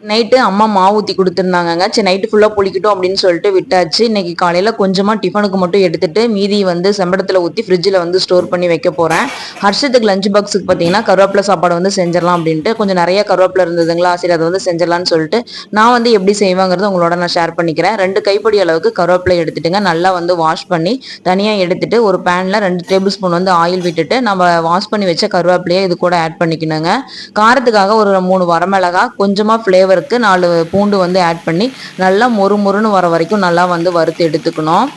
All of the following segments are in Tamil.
நைட்டு அம்மா மாவு ஊற்றி கொடுத்துருந்தாங்கங்க. சரி நைட்டு ஃபுல்லாக புளிக்கட்டும் அப்படின்னு சொல்லிட்டு விட்டாச்சு. இன்னைக்கு காலையில் கொஞ்சமாக டிஃபனுக்கு மட்டும் எடுத்துட்டு மீதி வந்து செம்படத்தில் ஊற்றி ஃப்ரிட்ஜில் வந்து ஸ்டோர் பண்ணி வைக்க போகிறேன். ஹர்ஷத்துக்கு லஞ்ச் பாக்ஸுக்கு பார்த்தீங்கன்னா கருவேப்பிலை சாப்பாடு வந்து செஞ்சிடலாம் அப்படின்ட்டு கொஞ்சம் நிறைய கருவேப்பிலை இருந்ததுங்களா, சரி அதை வந்து செஞ்சிடலான்னு சொல்லிட்டு நான் வந்து எப்படி செய்வாங்கிறது உங்களோட நான் ஷேர் பண்ணிக்கிறேன். 2 கைப்பிடி அளவுக்கு கருவேப்பிலை எடுத்துட்டுங்க, நல்லா வந்து வாஷ் பண்ணி தனியாக எடுத்துட்டு ஒரு பேனில் 2 டேபிள் ஸ்பூன் வந்து ஆயில் விட்டுட்டு நம்ம வாஷ் பண்ணி வச்ச கருவேப்பிலையை இது கூட ஆட் பண்ணிக்கணுங்க. காரத்துக்காக ஒரு 3 வரமிளகா, கொஞ்சமாக ஃப்ளேவர் 4 பூண்டு வந்து ஆட் பண்ணி நல்லா மொறு மொறுன்னு வர வரைக்கும் நல்லா வந்து வறுத்து எடுத்துக்கணும்.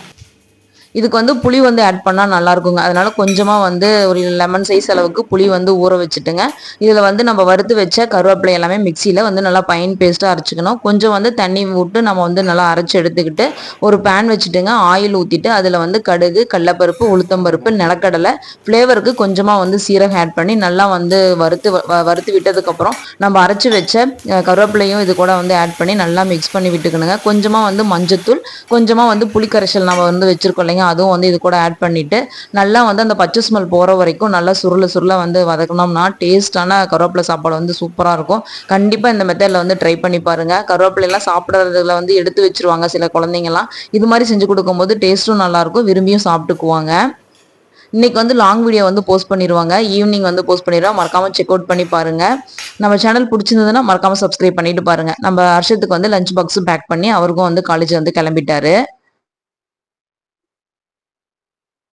இதுக்கு வந்து புளி வந்து ஆட் பண்ணால் நல்லாயிருக்குங்க. அதனால கொஞ்சமாக வந்து ஒரு லெமன் சைஸ் அளவுக்கு புளி வந்து ஊற வச்சுட்டுங்க, இதில் வந்து நம்ம வறுத்து வச்ச கருவேப்பிலை எல்லாமே மிக்சியில் வந்து நல்லா ஃபைன் பேஸ்ட்டாக அரைச்சிக்கணும். கொஞ்சம் வந்து தண்ணி விட்டு நம்ம வந்து நல்லா அரைச்சி எடுத்துக்கிட்டு ஒரு பேன் வச்சுட்டுங்க, ஆயில் ஊற்றிட்டு அதில் வந்து கடுகு, கடலப்பருப்பு, உளுத்தம்பருப்பு, நிலக்கடலை, ஃப்ளேவருக்கு கொஞ்சமாக வந்து சீரகம் ஆட் பண்ணி நல்லா வந்து வறுத்து விட்டதுக்கப்புறம் நம்ம அரைச்சி வச்ச கருவேப்பிலையும் இது கூட வந்து ஆட் பண்ணி நல்லா மிக்ஸ் பண்ணி விட்டுக்கணுங்க. கொஞ்சமாக வந்து மஞ்சத்தூள், கொஞ்சமாக வந்து புளிக்கரைசல் நம்ம வந்து வச்சுருக்கோம் இல்லைங்க, அதுவும் வந்து இது கூட ஆட் பண்ணிவிட்டு நல்லா வந்து அந்த பச்சை ஸ்மெல் போகிற வரைக்கும் நல்லா சுருள வந்து வதக்கணும்னா டேஸ்டான கருவேப்பிலை சாப்பாடு வந்து சூப்பராக இருக்கும். கண்டிப்பாக இந்த மெத்தடில் வந்து ட்ரை பண்ணி பாருங்கள். கருவேப்பிலையெல்லாம் சாப்பிட்றதுல வந்து எடுத்து வச்சுருவாங்க சில குழந்தைங்கலாம். இது மாதிரி செஞ்சு கொடுக்கும்போது டேஸ்ட்டும் நல்லாயிருக்கும், விரும்பியும் சாப்பிட்டுக்குவாங்க. இன்னைக்கு வந்து லாங் வீடியோ வந்து போஸ்ட் பண்ணிடுவாங்க, ஈவினிங் வந்து போஸ்ட் பண்ணிடுவோம். மறக்காமல் செக் அவுட் பண்ணி பாருங்கள். நம்ம சேனல் பிடிச்சிருந்ததுன்னா மறக்காமல் சப்ஸ்கிரைப் பண்ணிட்டு பாருங்கள். நம்ம ஹர்ஷத்துக்கு வந்து லஞ்ச் பாக்ஸும் பேக் பண்ணி அவருக்கும் வந்து காலேஜ் வந்து கிளம்பிட்டாரு.